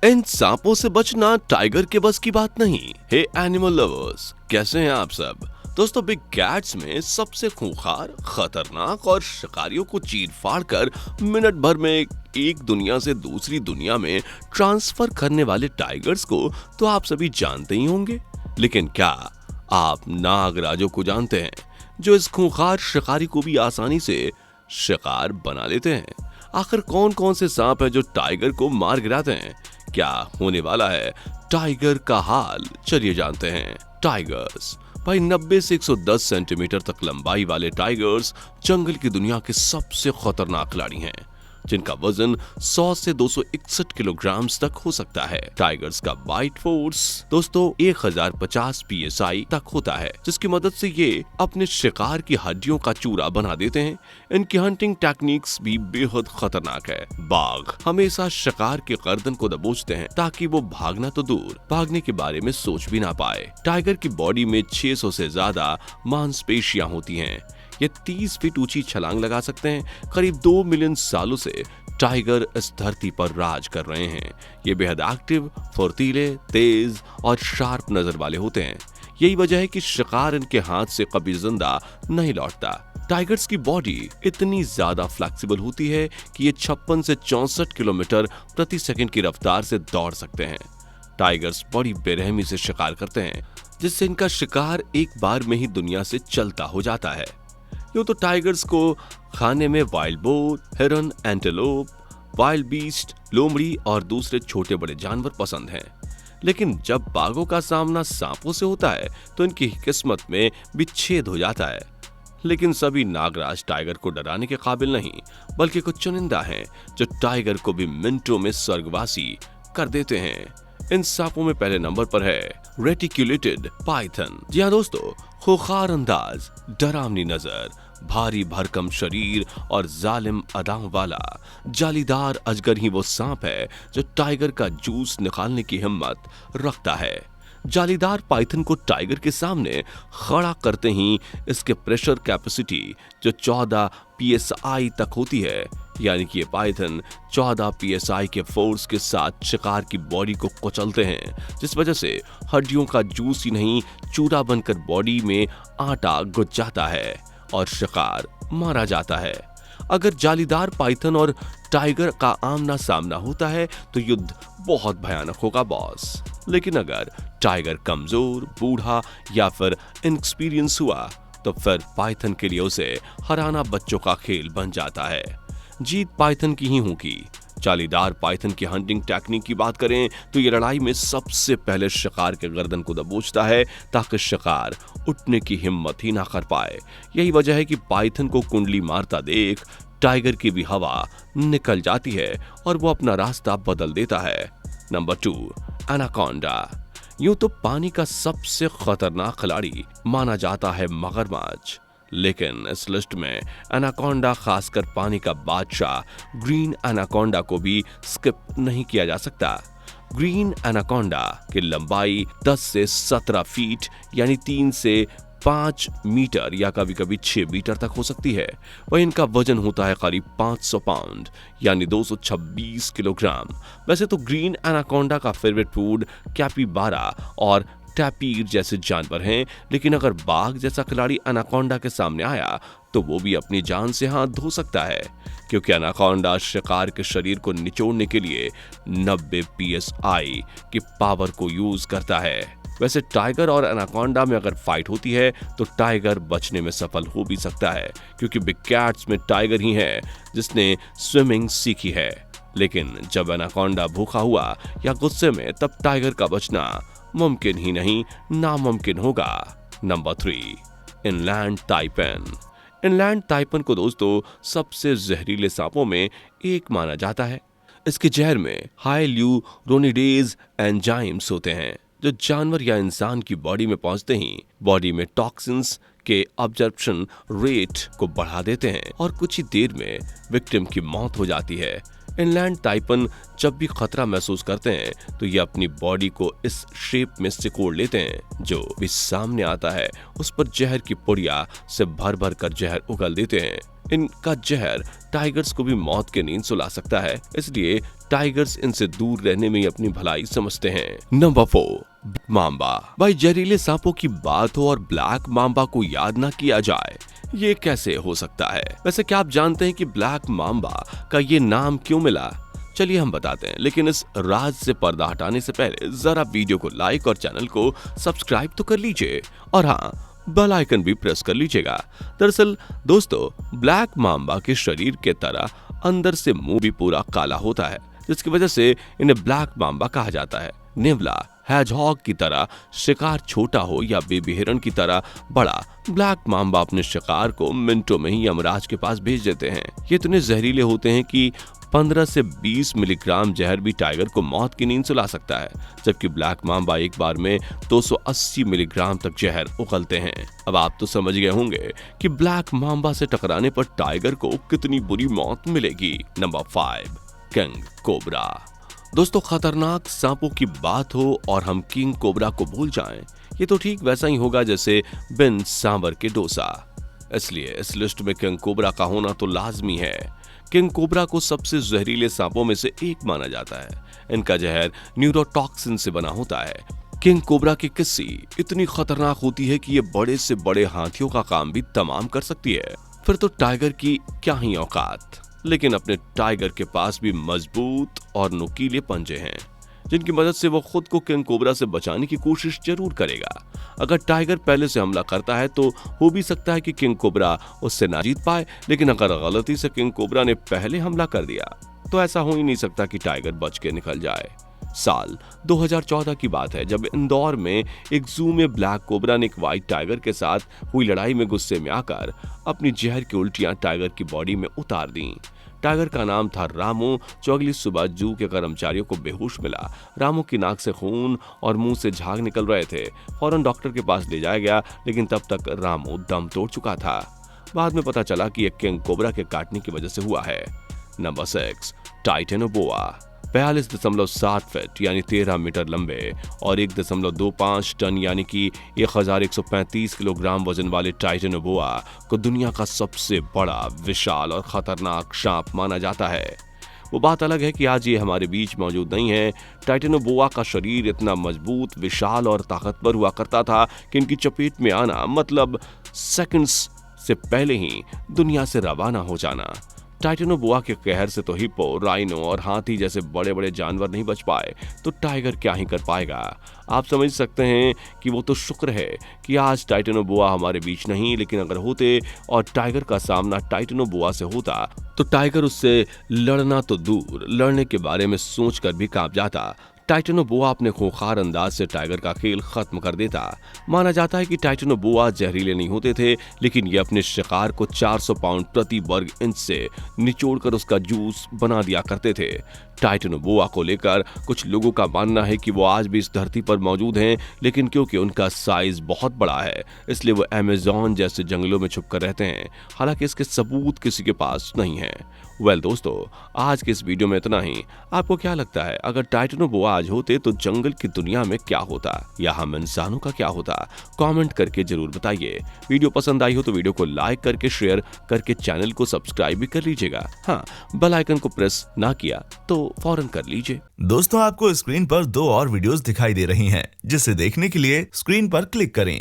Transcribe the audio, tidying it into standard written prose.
इन सांपों से बचना टाइगर के बस की बात नहीं। हे एनिमल लवर्स, कैसे हैं आप सब? दोस्तों, बिग कैट्स में सबसे खूंखार, खतरनाक और शिकारियों को चीर फाड़ कर मिनट भर में एक दुनिया से दूसरी दुनिया में ट्रांसफर करने वाले टाइगर्स को तो आप सभी जानते ही होंगे। लेकिन क्या आप नागराजों को जानते हैं, जो इस खूंखार शिकारी को भी आसानी से शिकार बना लेते हैं? आखिर कौन कौन से सांप हैं जो टाइगर को मार गिराते हैं? क्या होने वाला है टाइगर का हाल? चलिए जानते हैं। टाइगर्स भाई, 90 से 110 सेंटीमीटर तक लंबाई वाले टाइगर्स जंगल की दुनिया के सबसे खतरनाक खिलाड़ी हैं, जिनका वजन 100 से 261 किलोग्राम तक हो सकता है। टाइगर्स का बाइट फोर्स दोस्तों 1050 psi तक होता है, जिसकी मदद से ये अपने शिकार की हड्डियों का चूरा बना देते हैं। इनकी हंटिंग टेक्निक्स भी बेहद खतरनाक है। बाघ हमेशा शिकार की गर्दन को दबोचते हैं ताकि वो भागना तो दूर, भागने के बारे में सोच भी ना पाए। टाइगर की बॉडी में 600 से ज्यादा मांसपेशियां होती हैं। ये 30 फीट ऊंची छलांग लगा सकते हैं। करीब 2 मिलियन सालों से टाइगर इस धरती पर राज कर रहे हैं। ये बेहद एक्टिव, फुर्तीले, तेज और शार्प नजर वाले होते हैं। यही वजह है कि शिकार इनके हाथ से कभी जिंदा नहीं लौटता। टाइगर्स की बॉडी इतनी ज्यादा फ्लेक्सिबल होती है कि ये 56 से 64 किलोमीटर प्रति सेकंड की रफ्तार से दौड़ सकते हैं। टाइगर्स बड़ी बेरहमी से शिकार करते हैं, जिससे इनका शिकार एक बार में ही दुनिया से चलता हो जाता है। यूं तो टाइगर्स को खाने में वाइल्ड बोर, हिरन, एंटेलोप, वाइल्ड बीस्ट, लोमड़ी और दूसरे छोटे बड़े जानवर पसंद हैं। लेकिन जब बाघों का सामना सांपों से होता है तो इनकी किस्मत में विच्छेद हो जाता है। लेकिन सभी नागराज टाइगर को डराने के काबिल नहीं, बल्कि कुछ चुनिंदा हैं जो टाइगर को भी मिनटों में स्वर्गवासी कर देते हैं। इन सांपों में पहले नंबर पर है रेटिक्युलेटेड पाइथन। जी हाँ दोस्तों, खूंखार अंदाज, डरावनी नजर, भारी भरकम शरीर और जालिम अदाओं वाला जालीदार अजगर ही वो सांप है जो टाइगर का जूस निकालने की हिम्मत रखता है। जालीदार पाइथन को टाइगर के सामने खड़ा करते ही इसके प्रेशर कैपेसिटी जो 14 psi तक होती है, यानी कि ये पाइथन 14 psi के फोर्स के साथ शिकार की बॉडी को कुचलते हैं, जिस वजह से हड्डियों का जूस ही नहीं चूरा बनकर बॉडी में आटा गुज जाता है और शिकार मारा जाता है। अगर जालीदार पाइथन और टाइगर का आमना सामना होता है तो युद्ध बहुत भयानक होगा बॉस। लेकिन अगर टाइगर कमजोर, बूढ़ा या फिर इनएक्सपीरियंस हुआ तो फिर पाइथन के लिए उसे हराना बच्चों का खेल बन जाता है। जीत पाइथन की ही होगी। जालीदार पाइथन की हंटिंग टेक्निक की बात करें तो ये लड़ाई में सबसे पहले शिकार के गर्दन को दबोचता है ताकि शिकार उठने की हिम्मत ही ना कर पाए। यही वजह है कि पाइथन को कुंडली मारता देख टाइगर की भी हवा निकल जाती है और वो अपना रास्ता बदल देता है। Number 2, anaconda. यूं तो पानी का सबसे खतरनाक खिलाड़ी माना जाता है मगरमच्छ, लेकिन इस लिस्ट में एनाकोंडा, खासकर पानी का बादशाह ग्रीन एनाकोंडा को भी स्किप नहीं किया जा सकता। ग्रीन एनाकोंडा की लंबाई 10 से 17 फीट यानी 3 से 5 मीटर या कभी कभी 6 मीटर तक हो सकती है। वहीं इनका वजन होता है करीब 500 पाउंड यानी 226 किलोग्राम। वैसे तो ग्रीन एनाकोंडा का फेवरेट फूड कैपिबारा और टैपीर जैसे जानवर हैं, लेकिन अगर बाघ जैसा खिलाड़ी एनाकोंडा के सामने आया तो वो भी अपनी जान से हाथ धो सकता है, क्योंकि एनाकोंडा शिकार के शरीर को निचोड़ने के लिए 90 psi की पावर को यूज करता है। वैसे टाइगर और एनाकोंडा में अगर फाइट होती है तो टाइगर बचने में सफल हो भी सकता है, क्योंकि बिग कैट्स में टाइगर ही है जिसने स्विमिंग सीखी है। लेकिन जब एनाकोंडा भूखा हुआ या गुस्से में, तब टाइगर का बचना मुमकिन ही नहीं, नामुमकिन होगा। Number 3, inland taipan. Inland taipan को दोस्तों सबसे जहरीले सांपों में एक माना जाता है। इसके जहर में हाइल्यूरोनिडेज एंजाइम्स होते हैं, जो जानवर या इंसान की बॉडी में पहुंचते ही बॉडी में टॉक्सिन्स के अब्जॉर्प्शन रेट को बढ़ा देते हैं और कुछ ही देर में विक्टिम की मौत हो जाती है। इनलैंड ताइपन जब भी खतरा महसूस करते हैं तो ये अपनी बॉडी को इस शेप में सिकोड़ लेते हैं, जो भी सामने आता है उस पर जहर की पुड़िया से भर भर कर जहर उगल देते हैं। इनका जहर टाइगर्स को भी मौत की नींद सुला सकता है, इसलिए टाइगर्स इनसे दूर रहने में ही अपनी भलाई समझते हैं। Number 4, Mamba. भाई जहरीले सांपों की बात हो और ब्लैक मांबा को याद ना किया जाए, ये कैसे हो सकता है? वैसे क्या आप जानते हैं कि ब्लैक मांबा का ये नाम क्यों मिला? चलिए हम बताते हैं, लेकिन इस राज से पर्दा हटाने से पहले जरा वीडियो को लाइक और चैनल को सब्सक्राइब तो कर लीजिए, और हाँ, बेल आइकन भी प्रेस कर लीजिएगा। दरअसल दोस्तों, ब्लैक मांबा के शरीर के तरह अंदर से मुंह भी पूरा काला होता है, जिसकी वजह से इन्हें ब्लैक मांबा कहा जाता है। नेवला, हैजहॉग की तरह शिकार छोटा हो या बेबी हिरण की तरह बड़ा, ब्लैक मांबा अपने शिकार को मिनटों में ही यमराज के पास भेज देते हैं। ये इतने जहरीले होते हैं कि 15 से 20 मिलीग्राम जहर भी टाइगर को मौत की नींद सुला सकता है, जबकि ब्लैक मांबा एक बार में 280 मिलीग्राम तक जहर उगलते हैं। अब आप तो समझ गए होंगे कि ब्लैक मांबा से टकराने पर टाइगर को कितनी बुरी मौत मिलेगी। Number 5, king cobra. दोस्तों, खतरनाक सांपों की बात हो और हम किंग कोबरा को भूल जाएं, ये तो ठीक वैसा ही होगा जैसे बिन सांबर के डोसा। इसलिए इस लिस्ट में किंग कोबरा का होना तो लाजमी है। किंग कोबरा को सबसे जहरीले सांपों में से एक माना जाता है। इनका जहर न्यूरोटॉक्सिन से बना होता है। किंग कोबरा की किस्सी इतनी खतरनाक होती है कि ये बड़े से बड़े हाथियों का काम भी तमाम कर सकती है। फिर तो टाइगर की क्या ही औकात। लेकिन अपने टाइगर के पास भी मजबूत और नुकीले पंजे हैं, जिनकी मदद से वो खुद को किंग कोबरा से बचाने की कोशिश जरूर करेगा। अगर टाइगर पहले से हमला करता है तो हो भी सकता है कि किंग कोबरा उससे ना जीत पाए, लेकिन अगर गलती से किंग कोबरा ने पहले हमला कर दिया तो ऐसा हो ही नहीं सकता कि टाइगर बच के निकल जाए। साल 2014 की बात है, जब इंदौर में एक जू में ब्लैक कोबरा ने एक व्हाइट टाइगर के साथ हुई लड़ाई में गुस्से में आकर अपनी जहर की उल्टियां टाइगर की बॉडी में उतार दी। टाइगर का नाम था रामू, जो अगली सुबह जू के कर्मचारियों को बेहोश मिला। रामू की नाक से खून और मुंह से झाग निकल रहे थे। फौरन डॉक्टर के पास ले जाया गया, लेकिन तब तक रामू दम तोड़ चुका था। बाद में पता चला कि यह किंग कोबरा के काटने की वजह से हुआ है। Number 6, Titanoboa. 42.7 फीट यानी 13 मीटर लंबे और 1.25 टन यानी कि 1135 किलोग्राम वजन वाले टाइटेनोबोआ को दुनिया का सबसे बड़ा, विशाल और खतरनाक सांप माना जाता है। वो बात अलग है कि आज ये हमारे बीच मौजूद नहीं है। टाइटेनोबोआ का शरीर इतना मजबूत, विशाल और ताकतवर हुआ करता था कि इनकी चपेट में आना मतलब सेकंड्स से पहले ही दुनिया से रवाना हो जाना। टाइटेनोबोआ के कहर से तो हिप्पो, राइनो और हाथी जैसे बड़े बड़े जानवर नहीं बच पाए, तो टाइगर क्या ही कर पाएगा। आप समझ सकते हैं कि वो तो शुक्र है कि आज टाइटेनोबोआ हमारे बीच नहीं, लेकिन अगर होते और टाइगर का सामना टाइटेनोबोआ से होता तो टाइगर उससे लड़ना तो दूर, लड़ने के बारे में सोचकर भी कांप जाता। टाइटेनोबोआ अपने खूंखार अंदाज से टाइगर का खेल खत्म कर देता। माना जाता है कि टाइटेनोबोआ जहरीले नहीं होते थे, लेकिन ये अपने शिकार को 400 पाउंड प्रति वर्ग इंच से निचोड़कर उसका जूस बना दिया करते थे। टाइटेनोबोआ को लेकर कुछ लोगों का मानना है कि वो आज भी इस धरती पर मौजूद हैं, लेकिन क्योंकि उनका साइज बहुत बड़ा है, इसलिए वो अमेज़न जैसे जंगलों में छुपकर रहते हैं। हालांकि इसके सबूत किसी के पास नहीं है। दोस्तों, आज के इस वीडियो में इतना ही। आपको क्या लगता है, अगर टाइटेनोबोआ आज होते तो जंगल की दुनिया में क्या होता या हम इंसानों का क्या होता? कमेंट करके जरूर बताइए। वीडियो पसंद आई हो तो वीडियो को लाइक करके, शेयर करके चैनल को सब्सक्राइब भी कर लीजिएगा। हाँ, बेल आइकन को प्रेस ना किया तो फौरन कर लीजिए। दोस्तों, आपको स्क्रीन पर 2 और वीडियोस दिखाई दे रही हैं, जिसे देखने के लिए स्क्रीन पर क्लिक करें।